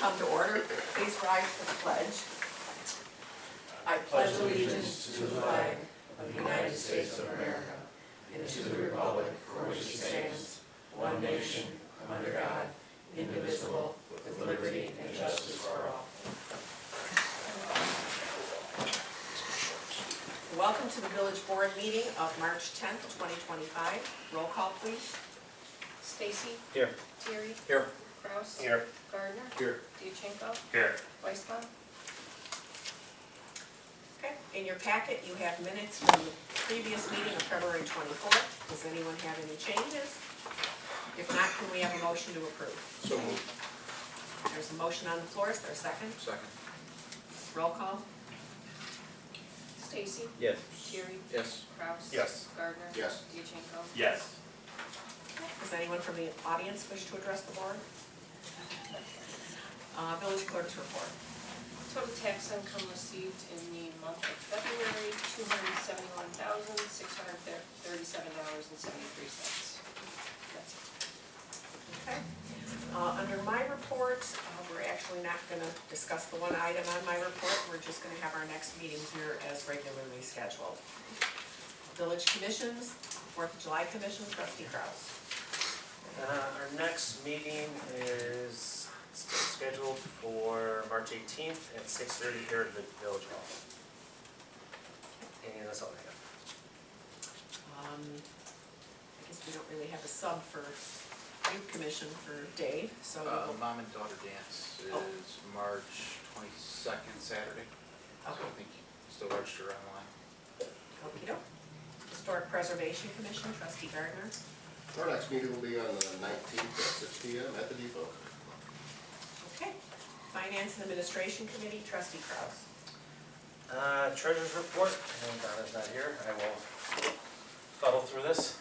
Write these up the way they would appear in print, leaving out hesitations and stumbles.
come to order. Please rise for the pledge. I pledge allegiance to the flag of the United States of America and to the republic for which it stands, one nation, under God, indivisible, with liberty and justice for all. Welcome to the Village Board meeting of March 10th, 2025. Roll call, please. Stacy. Here. Terry. Here. Kraus. Here. Gardner. Here. Beecher. Here. Weisbaum. Okay, in your packet you have minutes from the previous meeting of February 24th. Does anyone have any changes? If not, can we have a motion to approve? So moved. There's a motion on the floor. Is there a second? Second. Roll call. Stacy. Yes. Terry. Yes. Kraus. Yes. Gardner. Yes. Beecher. Yes. Does anyone from the audience wish to address the board? Village clerk's report. Total tax income received in the month of February, $271,637.73. That's it. Okay. Under my report, we're actually not going to discuss the one item on my report. We're just going to have our next meeting here as regularly scheduled. Village commissions, 4th of July commission, trustee Kraus. Our next meeting is still scheduled for March 18th at 6:30 here at the Village Hall. And that's all I have. I guess we don't really have a sub for youth commission for Dave, so we'll, Mom and daughter dance is March 22nd, Saturday. So I think you still register online. okey-doke. Historic Preservation Commission, trustee Gardner. Our next meeting will be on the 19th at 6 p.m. at the depot. Okay. Finance and Administration Committee, trustee Kraus. Treasurer's report, and Donna's not here. I will fuddle through this.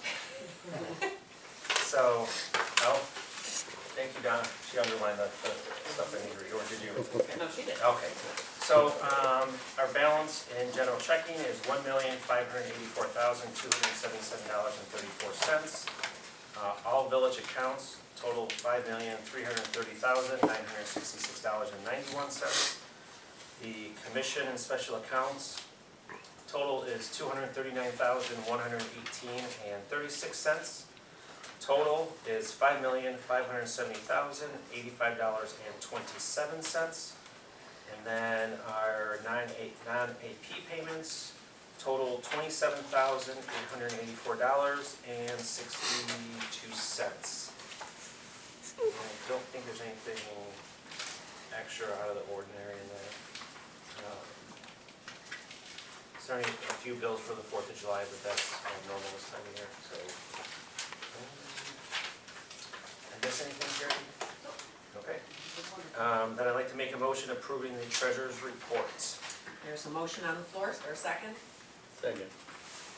So, thank you, Donna. She underlined the stuff I need to read, or did you? No, she did. Okay, so our balance in general checking is $1,584,277.34. All village accounts total $5,330,966.91. The commission and special accounts total is $239,118.36. Total is $5,570,085.27. And then our non-AP payments total $27,884.62. And I don't think there's anything extra out of the ordinary in there. There's only a few bills for the 4th of July, but that's normal this time of year, so. I miss anything, Jerry? Okay. Then I'd like to make a motion approving the treasurer's report. There's a motion on the floor. Is there a second? Second.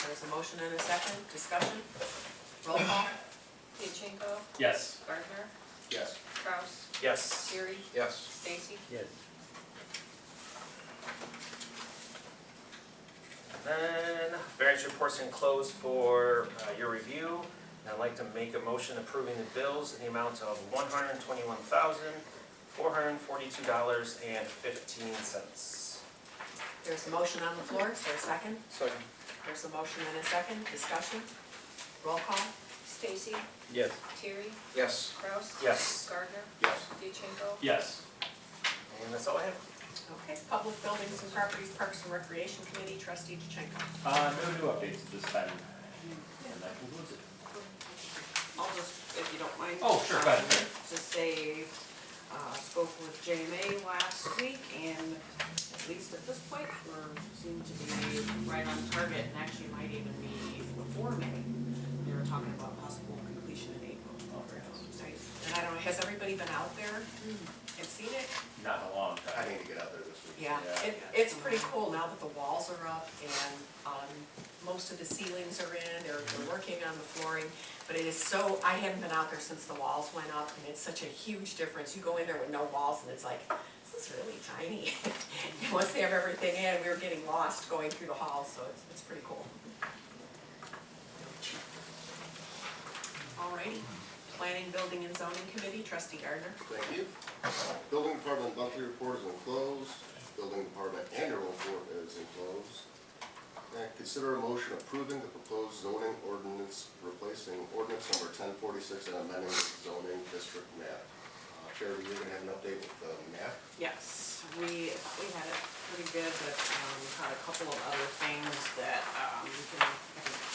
There's a motion and a second. Discussion? Roll call. Beecher. Yes. Gardner. Yes. Kraus. Yes. Terry. Yes. Stacy. Yes. And then variance reports enclosed for your review. And I'd like to make a motion approving the bills in the amount of $121,442.15. There's a motion on the floor. Is there a second? Second. There's a motion and a second. Discussion? Roll call. Stacy. Yes. Terry. Yes. Kraus. Yes. Gardner. Yes. Beecher. Yes. And that's all I have. Okay. Public Buildings and Properties, Parks and Recreation Committee, trustee Jachenko. No new updates at this time, and that concludes it. I'll just, if you don't mind. Oh, sure, go ahead. Just say, spoke with JMA last week, and at least at this point, seem to be right on target, and actually might even be before May. They were talking about possible completion in April. Oh, very nice. And I don't know, has everybody been out there and seen it? Not in a long I time. need to get out there this week. Yeah, Yeah. it's pretty cool now that the walls are up and most of the ceilings are in, they're working on the flooring. But it is so, I haven't been out there since the walls went up, and it's such a huge difference. You go in there with no walls and it's like, this is really tiny. And once they have everything in, we were getting lost going through the halls, so it's pretty cool. Alrighty, Planning, Building and Zoning Committee, trustee Gardner. Thank you. Building Department 46 and amending the zoning district map. Charity, you're gonna have an update with the map? Yes, we had it pretty good, but, had a couple of other things that, I can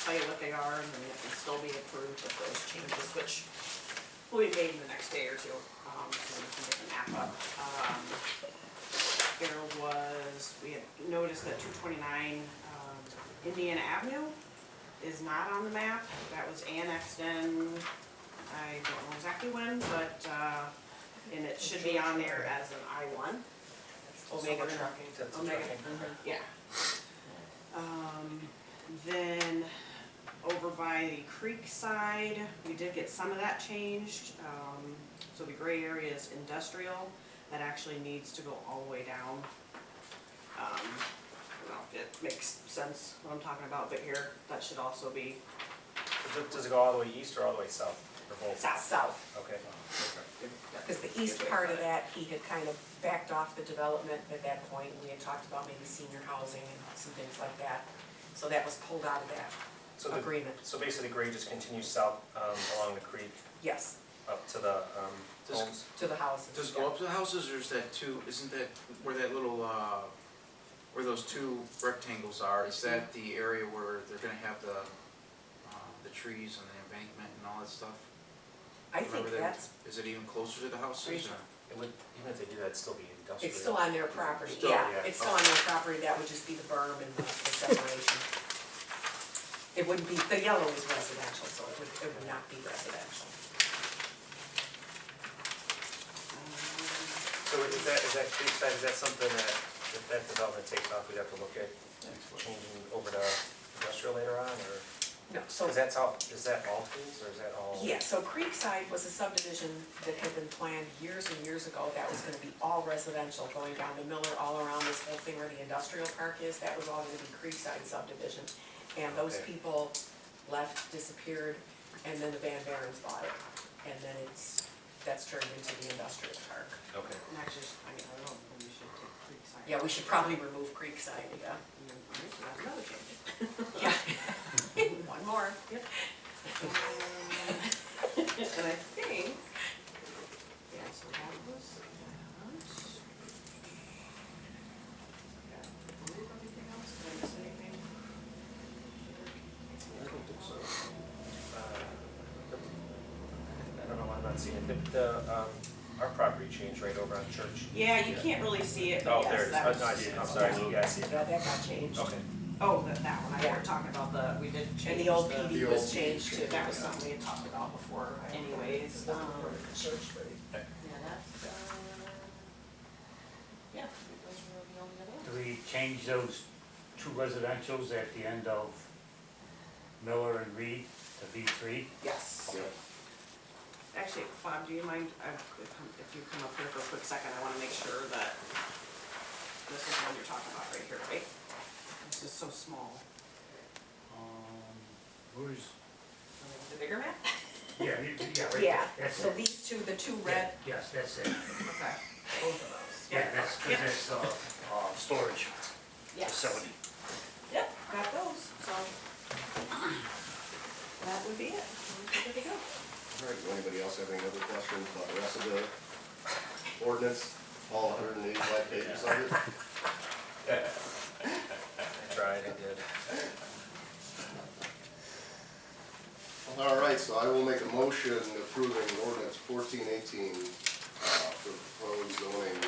tell you what they are, and then it can still be approved with those changes, which will be made in the next day or two, so we can get the map up. We had noticed that 229, Indiana Avenue is not on the map. That was annexed in, I don't know exactly when, but, and it should be on there as an I-1. Omega trucking, that's Omega, trucking. yeah. Then over by the creek side, we did get some of that changed. So the gray area is industrial, that actually needs to go all the way down. I don't know if it makes sense what I'm talking about, but here, that should also be Does it go all the way east or all the way south, or both? South. Okay. Because the east part of that, he had kind of backed off the development at that point. We had talked about maybe senior housing and some things like that. So that was pulled out of that So agreement. So basically the grade just continues south, along the creek, Yes, up to the, Does- homes? to the houses. Does it go up to the houses, or is that isn't that where that little, where those two rectangles are, is that the area where they're gonna have the trees and the embankment and all that stuff? I think Remember that? that's, Is it even closer to the houses? Pretty sure. It would, even if they do that, it'd still be industrial. it's still on their property, Still, yeah, yeah. it's still on their property, that would just be the berm and the separation. It wouldn't be, the yellow is residential, so it would not be residential. So is that creekside, is that something that, if that development takes off, we'd have to look at changing over to industrial later on, or? No, so. Is that all trees, or is that all? Yeah, so Creekside was a subdivision that had been planned years and years ago, that was gonna be all residential, going down to Miller, all around this whole thing where the industrial park is, that was all gonna be Creekside subdivision. And those Okay. people left, disappeared, and then the Van Barens bought it, and then that's turned into the industrial park. Okay. And actually, I don't know, we should take Creekside. Yeah, we should probably remove Creekside, yeah. And then, all right, so that's another change. Yeah. One more. And I think, yeah, so that was that. Yeah, remove everything else, did I miss anything? I don't think so. I don't know why I'm not seeing it, our property changed right over on Church. Yeah, you can't really see it, but Oh, there yes, it is, that was. no, I see it, I'm sorry, yeah, I see it. Yeah, that got changed. Okay. Oh, that one, I were talking about we did change And the old the- PD The was old changed too. That was something we had talked about before anyways, yeah, that's, yeah, those were the only other ones. Do we change those two residentials at the end of Miller and Reed to B3? Yes. Yeah. Actually, Bob, do you mind, if you come up here for a quick second, I wanna make sure that this is the one you're talking about right here, right? This is so small. Where's, The bigger map? yeah, right Yeah, there, that's so it. these two, the two red, Yes, that's it. Okay. both of those. Yeah, that's, cause that's, storage Yes. facility. Yep, got those, so. That would be it. We're good to go. All right, does anybody else have any other questions about the rest of the ordinance, all 185 pages of it? I tried, I did. All right, so I will make a motion approving ordinance 1418 for the proposed zoning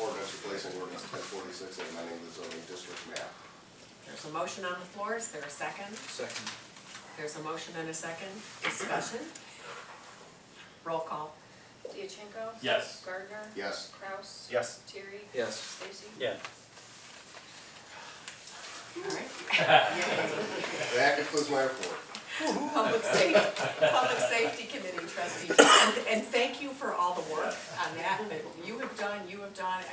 ordinance replacing ordinance 1046 and amending the zoning district map. There's a motion on the floor, is there a second? Second. There's a motion and a second, discussion? Roll call. Diachenko? Yes. Gardner? Yes. Kraus? Yes. Terry? Yes. Stacy? Yeah. All right. That concludes my report. Public Safety Committee trustees, and thank you for all the work on that you have done, I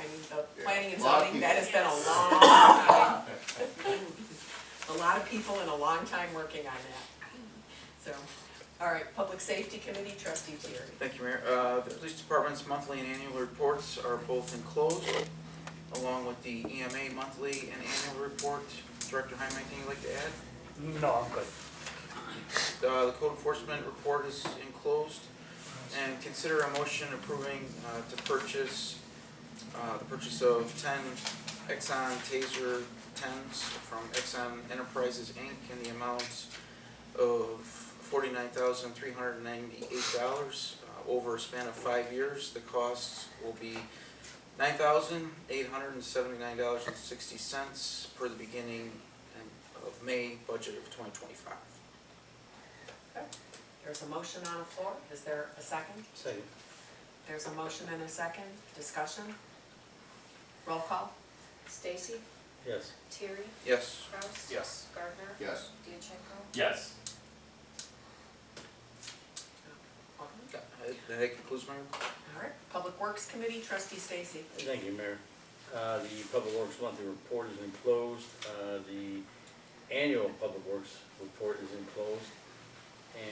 mean, the planning and A lot of zoning, that has been a people. long time. A lot of people and a long time working on that. So, all right, Public Safety Committee, trustee Thierry. Thank you, Mayor. The police department's monthly and annual reports are both enclosed, along with the EMA monthly and annual report. Director Hyman, anything you'd like to add? No, I'm good. The code enforcement report is enclosed. And consider a motion approving to purchase, the purchase of 10 Exxon Taser 10s from Exxon Enterprises, Inc. in the amount of $49,398 over a span of 5 years. The cost will be $9,879.60 per the beginning of May budget of 2025. Okay. There's a motion on the floor. Is there a second? Second. There's a motion and a second. Discussion? Roll call? Stacy, Yes. Terry, Yes. Kraus. Yes. Gardner. Yes. Diachenko. Yes. That concludes my report. All right. Public Works Committee, trustee Stacy. Thank you, Mayor. The Public Works monthly report is enclosed. The annual Public Works report is enclosed.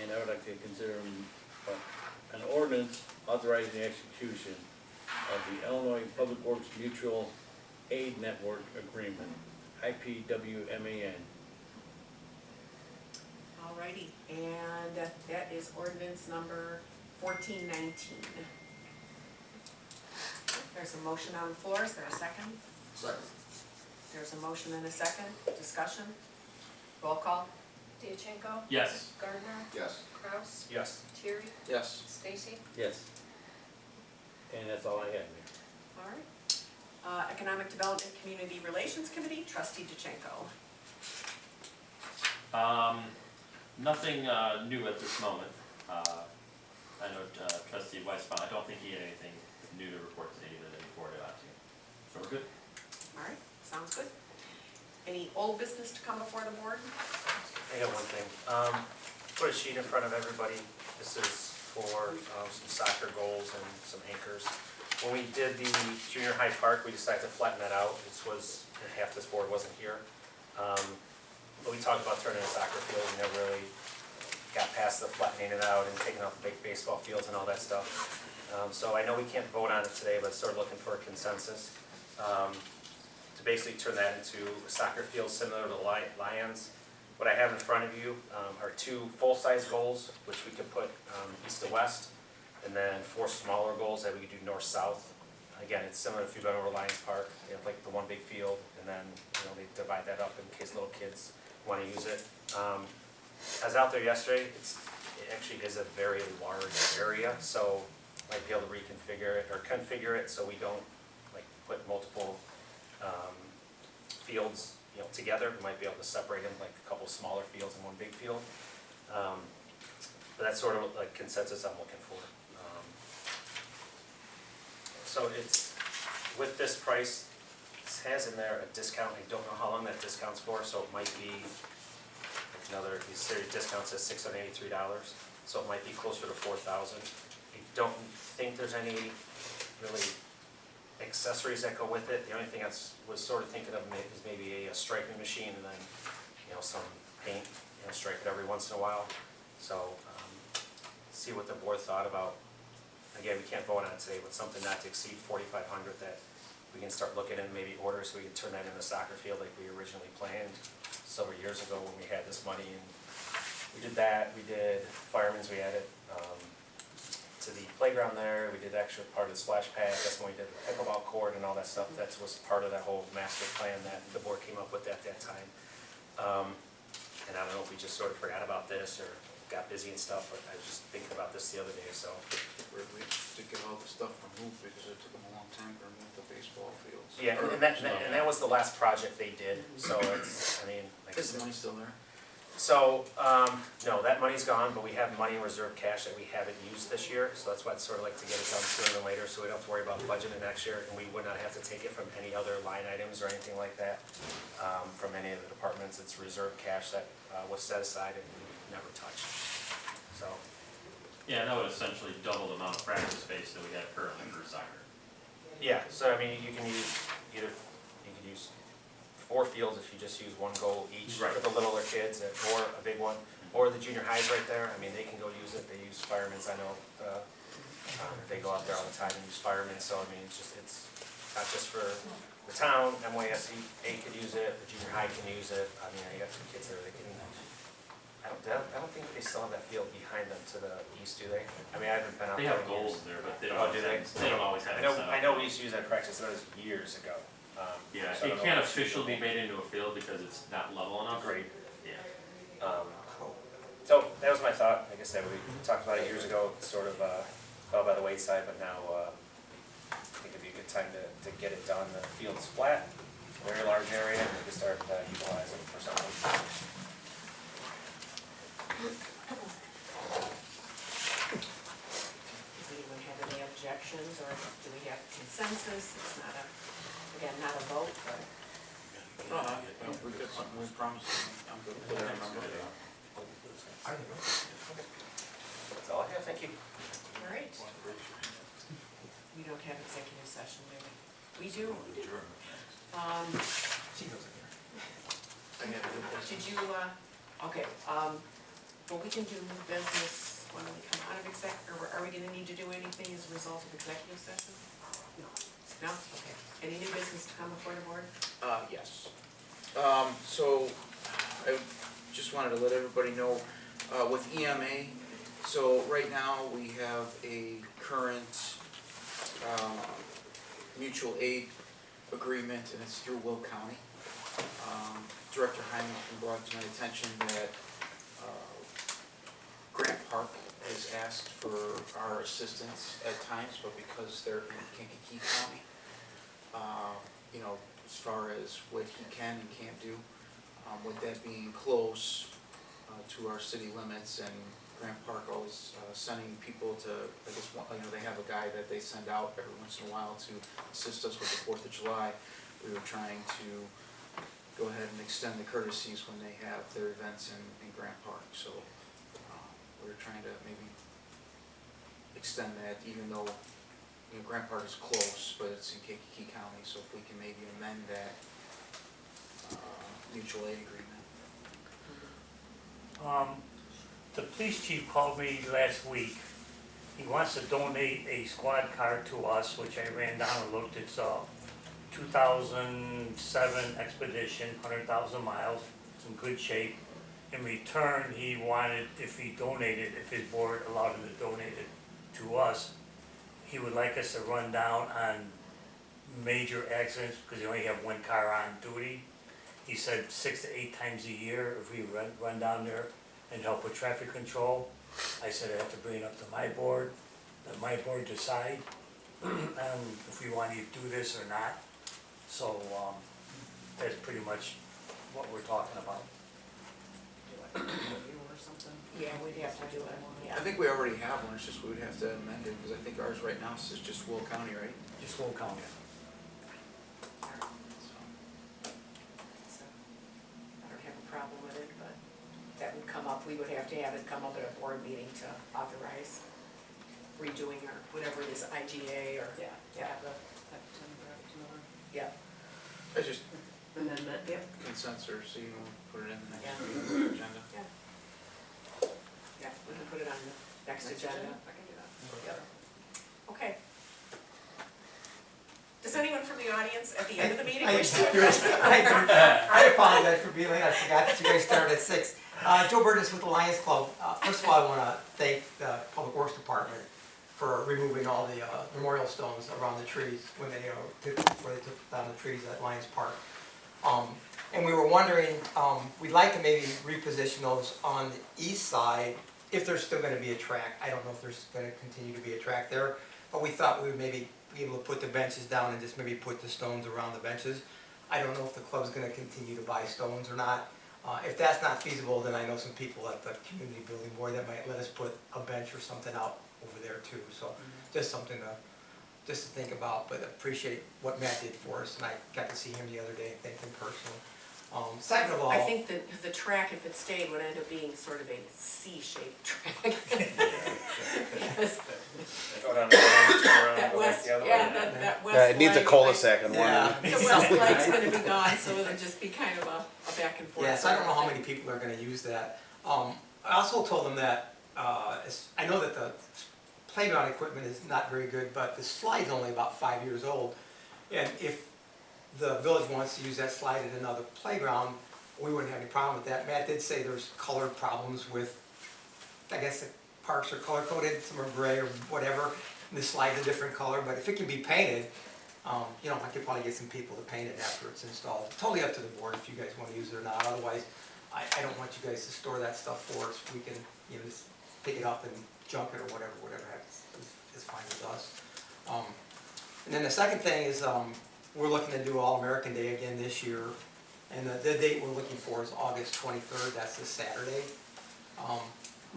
And I would like to consider an ordinance authorizing the execution of the Illinois Public Works Mutual Aid Network Agreement, IPWMAN. All righty. And that is ordinance number 1419. There's a motion on the floor. Is there a second? Second. There's a motion and a second. Discussion? Roll call? Diachenko. Yes. Gardner. Yes. Kraus. Yes. Terry, Yes. Stacy. Yes. And that's all I have, Mayor. All right. Economic Development Community Relations Committee, trustee DeChenko. Nothing new at this moment. I know trustee Weisbaum, I don't think he had anything new to report today either that he forwarded out to you. So we're good? All right, sounds good. Any old business to come before the board? I got one thing. Put a sheet in front of everybody. This is for some soccer goals and some anchors. When we did the junior high park, we decided to flatten that out. This was, half this board wasn't here. But we talked about turning a soccer field. We never really got past the flattening it out and taking out the big baseball fields and all that stuff. So I know we can't vote on it today, but sort of looking for a consensus. To basically turn that into a soccer field similar to Lions. What I have in front of you are 2 full-size goals, which we could put east to west, and then 4 smaller goals that we could do north-south. Again, it's similar if you've been over Lions Park. They have like the one big field, and then they divide that up in case little kids want to use it. I was out there yesterday. It actually is a very large area, so might be able to reconfigure it or configure it so we don't like put multiple fields together. We might be able to separate them like a couple smaller fields and one big field. But that's sort of like consensus I'm looking for. So it's, with this price, it has in there a discount. I don't know how long that discount's for, so it might be like another, these series discounts says $683, so it might be closer to $4,000. I don't think there's any really accessories that go with it. The only thing I was sort of thinking of is maybe a striping machine and then, some paint, stripe it every once in a while. So, see what the board thought about. Again, we can't vote on it today, but something not to exceed $4,500 that we can start looking at, maybe order so we can turn that into a soccer field like we originally planned several years ago when we had this money. And we did that. We did firemen's. We added to the playground there. We did actually part of the splash pad. That's when we did the pickleball court and all that stuff. That was part of that whole master plan that the board came up with at that time. And I don't know if we just sort of forgot about this or got busy and stuff, but I was just thinking about this the other day, so. We to get all the stuff removed because it took them a long time to remove the baseball fields. Yeah, and that was the last project they did, so it's, like I Is the said. money still there? So, no, that money's gone, but we have money in reserve cash that we haven't used this year, so that's why I'd sort of like to get it done sooner than later, so we don't have to worry about budgeting next year, and we would not have to take it from any other line items or anything like that, from any of the departments. It's reserve cash that was set aside and never touched, so. Yeah, that would essentially double the amount of practice space that we have currently for soccer. Yeah, so I mean, you can use 4 fields if you just use 1 goal each for Right. the littler kids, or a big one, or the junior highs right there. I mean, they can go use it. They use firemen's. I know they go out there all the time and use firemen. So I mean, it's not just for the town. NYSE could use it. The junior high can use it. I mean, I got 2 kids there. They can. I I don't think they still have that field behind them to the east, do they? I mean, I haven't been out They there have in years. goals there, but they don't Oh, always do they? have, they don't always have I it know, set up. I know we used to use that practice, that was years ago. Yeah, so I it don't know can't if it's officially be feasible. made into a field because it's not level enough. Great. Yeah. So that was my thought. Like I said, we talked about it years ago, sort of fell by the wayside, but now I think it'd be a good time to get it done. The field's flat, very large area, and we can start utilizing it for something. Does anyone have any objections, or do we have consensus? It's not a, again, not a vote, but. We've got something we promised, I'm good with that. That's all I have. Thank you. All right. We don't have executive session, do we? We do. Did you, okay, well, we can do new business when we come out of or are we gonna need to do anything as a result of executive session? No? Okay. Any new business to come before the board? Yes. So, I just wanted to let everybody know, with EMA, so right now, we have a current, mutual aid agreement, and it's through Will County. Director Heineken brought to my attention that, Grant Park has asked for our assistance at times, but because they're in Kankakee County, you know, as far as what he can and can't do, with that being close to our city limits, and Grant Park always sending people to, I guess, you know, they have a guy that they send out every once in a while to assist us with the 4th of July. We were trying to go ahead and extend the courtesies when they have their events in Grant Park, so we're trying to maybe extend that, even though, you know, Grant Park is close, but it's in Kankakee County, so if we can maybe amend that mutual aid agreement. The police chief called me last week. He wants to donate a squad car to us, which I ran down and looked. It's a 2007 Expedition, 100,000 miles. It's in good shape. In return, he wanted, if he donated, if his board allowed him to donate it to us, he would like us to run down on major accidents, because they only have one car on duty. He said 6 to 8 times a year, if we run down there and help with traffic control. I said I have to bring it up to my board, let my board decide if we want to do this or not. So, that's pretty much what we're talking about. Do it, review or something. Yeah, we'd have to do it, yeah. I think we already have one, it's just we would have to amend it, because I think ours right now says just Will County, right? Just Will County. So, I don't have a problem with it, but that would come up, we would have to have it come up at a board meeting to authorize redoing or whatever it is, IGA or, Yeah. yeah, yeah. I just Amendment, yep. consensus, so you want to put it in the next Yeah. meeting agenda. Yeah, we can put it on the next agenda. I can do that. Yep. Okay. Does anyone from the audience at the end of the meeting wish to address the I apologize for being late, I forgot that you guys started at 6. Joe Burgess with the Lions Club. First of all, I want to thank the Public Works Department for removing all the memorial stones around the trees when they, before they took down the trees at Lions Park. And we were wondering, we'd like to maybe reposition those on the east side if there's still going to be a track. I don't know if there's going to continue to be a track there, but we thought we would maybe be able to put the benches down and just maybe put the stones around the benches. I don't know if the club's going to continue to buy stones or not. If that's not feasible, then I know some people at the community building board that might let us put a bench or something out over there too. So just something to think about, but appreciate what Matt did for us, and I got to see him the other day and thank him personally. Second of all, I think that the track, if it stayed, would end up being sort of a C-shaped track. Because Go down the line, turn around, that go back west, the other yeah, way. that west Yeah, it needs a leg, cul-de-sac in one Yeah. end. The west leg's gonna be gone, so it'll just be kind of a back and forth. yeah, so I don't know how many people are gonna use that. I also told them that, I know that the playground equipment is not very good, but the slide's only about 5 years old. And if the village wants to use that slide at another playground, we wouldn't have any problem with that. Matt did say there's color problems with, I guess the parks are color coded, some are gray or whatever, and the slide's a different color, but if it can be painted, you know, I could probably get some people to paint it after it's installed. Totally up to the board if you guys wanna use it or not, otherwise, I don't want you guys to store that stuff for us. We can, you know, just pick it up and junk it or whatever happens, is fine with us. And then the second thing is, we're looking to do All-American Day again this year, and the date we're looking for is August 23rd, that's this Saturday.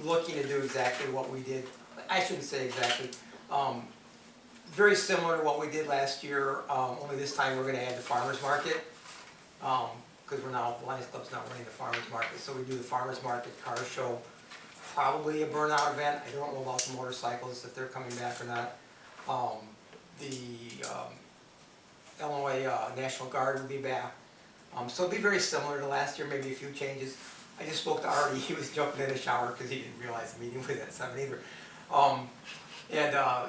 Looking to do exactly what we did, I shouldn't say exactly, very similar to what we did last year, only this time we're gonna add the farmer's market. Because we're now, the Lions Club's not running the farmer's market, so we do the farmer's market car show, probably a burnout event. I don't know about the motorcycles, if they're coming back or not. The Illinois National Guard will be back. So it'll be very similar to last year, maybe a few changes. I just spoke to Artie, he was jumping in the shower because he didn't realize the meeting was at 7 either.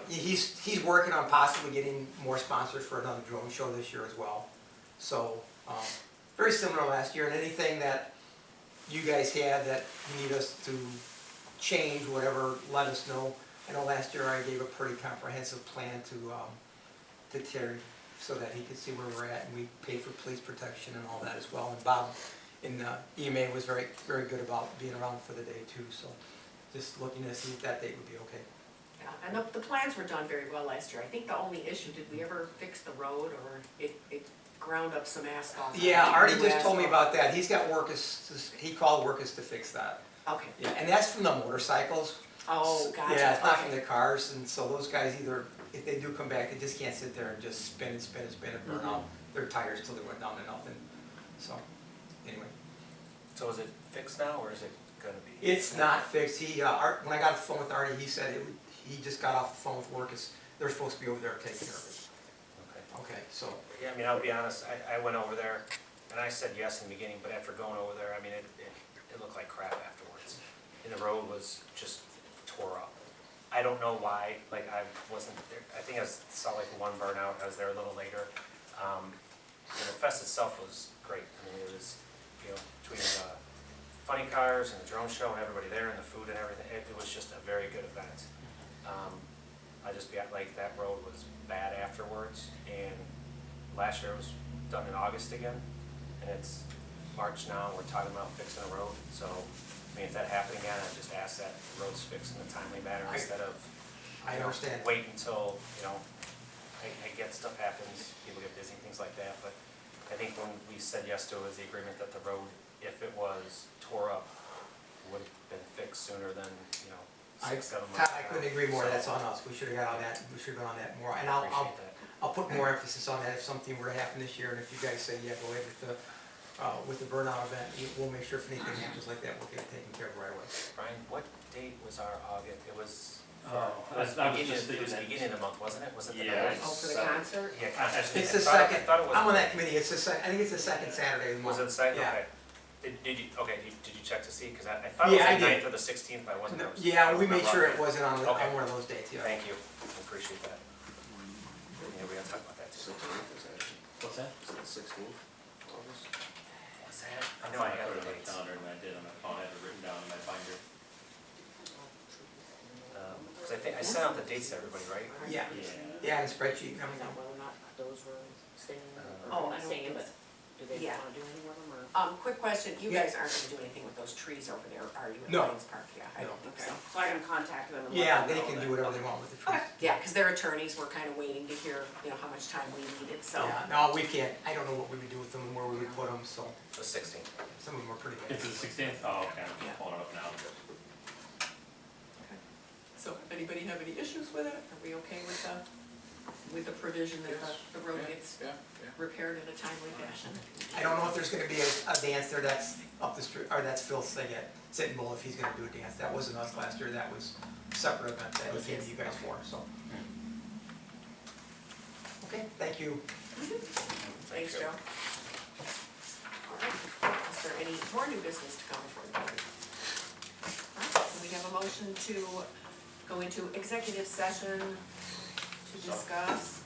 He's working on possibly getting more sponsors for another drone show this year as well. So, very similar to last year, and anything that you guys had that you need us to change, whatever, let us know. I know last year I gave a pretty comprehensive plan to Terry, so that he could see where we're at, and we paid for police protection and all that as well. And Bob in EMA was very, very good about being around for the day too, so just looking to see if that date would be okay. Yeah, and the plans were done very well last year. I think the only issue, did we ever fix the road, or it ground up some asphalt? Yeah, Artie New just told me asphalt. about that. He's got workers, he called workers to fix that. Okay. Yeah, and that's from the motorcycles. Oh, gotcha. Yeah, it's not Okay. from the cars, and so those guys either, if they do come back, they just can't sit there and just spin and spin and spin and burn out their tires till they went down to nothing. So, anyway. So is it fixed now, or is it gonna be? It's not fixed. He, when I got off the phone with Artie, he said he just got off the phone with workers. They're supposed to be over there taking care of it. Okay. Okay, so, Yeah, I mean, I'll be honest, I went over there, and I said yes in the beginning, but after going over there, I mean, it looked like crap afterwards. And the road was just tore up. I don't know why, like, I wasn't there, I think I saw like one burnout, I was there a little later. And the fest itself was great. I mean, it was, you know, between the funny cars and the drone show and everybody there and the food and everything, it was just a very good event. I just got, like, that road was bad afterwards, and last year it was done in August again, and it's March now, and we're talking about fixing a road, so, I mean, if that happened again, I'd just ask that the road's fixed in a timely manner instead of, I you know, understand. wait until, you know, I get stuff happens, people get busy and things like that, but I think when we said yes to it was the agreement that the road, if it was tore up, would have been fixed sooner than, you know, 6-7 months. I couldn't agree more. So, That's on us. We should have got on that, we should have gone on that more. And I'll appreciate that. I'll put more emphasis on that if something were to happen this year, and if you guys say, yeah, go ahead with the burnout event, we'll make sure if anything happens like that, we'll get it taken care of right away. Brian, what date was our August, it was, Oh, it was I was beginning, just it was thinking that- beginning of the month, wasn't it? Was it the Yeah, ninth? Oh, for the So- concert? Yeah, concert. It's the I second, thought it was. I'm on that committee, it's the second, I think it's the second Saturday of the month. Was it the second? Yeah. Okay. Did you, okay, did you check to see? Cause I thought it was Yeah, I the did. 9th or the 16th, but I wasn't. No, I was- yeah, I we made remember sure on it that. wasn't on Okay. one of those dates, yeah. Thank you, I appreciate that. Yeah, we gotta talk about that too. 16th, is that, What's that? is it 16th August? Was that? I know I have put the it on my dates. calendar, and I did on my phone, I had it written down in my binder. Cause I think, I sent out the dates to everybody, right? Yeah, Yeah. yeah, and the spreadsheet, and Is everything. that whether or not those were staying, Oh, or I not don't staying, think but do they yeah. wanna do anything with them, or? Quick question, you Yeah. guys aren't gonna do anything with those trees over there, are you, in No. Lions Park? Yeah, I No. don't think Okay, so. so I can contact them and let Yeah, them they know can that- do whatever they okay. want with the trees. Yeah, because their attorneys were kind of waiting to hear, you know, how much time we needed, so. Yeah, no, we can't, I don't know what we would do with them and where we would put them, so The 16th. some of them are pretty bad. It's the 16th? Oh, okay, I'm Yeah. just pulling it up now. So, anybody have any issues with it? Are we okay with the provision that the road gets Yeah, repaired in a timely fashion? I don't know if there's gonna be a dance there that's up the street, or that's Phil's thing at Sitting Bull, if he's gonna do a dance. That wasn't us last year, that was a separate event that he came to you guys for, so. Okay, thank you. Thanks, you. Joe. All right, is there any more new business to come before the board? All right, we have a motion to go into executive session to discuss.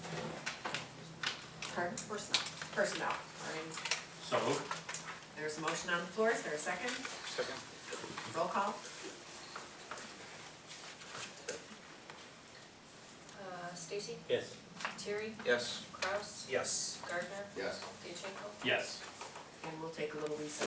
Pardon? Personnel. Personnel, all right. So moved? There's a motion on the floor, is there a second? Second. Roll call? Stacy, Yes. Terry, Yes. Kraus, Yes. Gardner, Yes. Dachenko. Yes. And we'll take a little recess.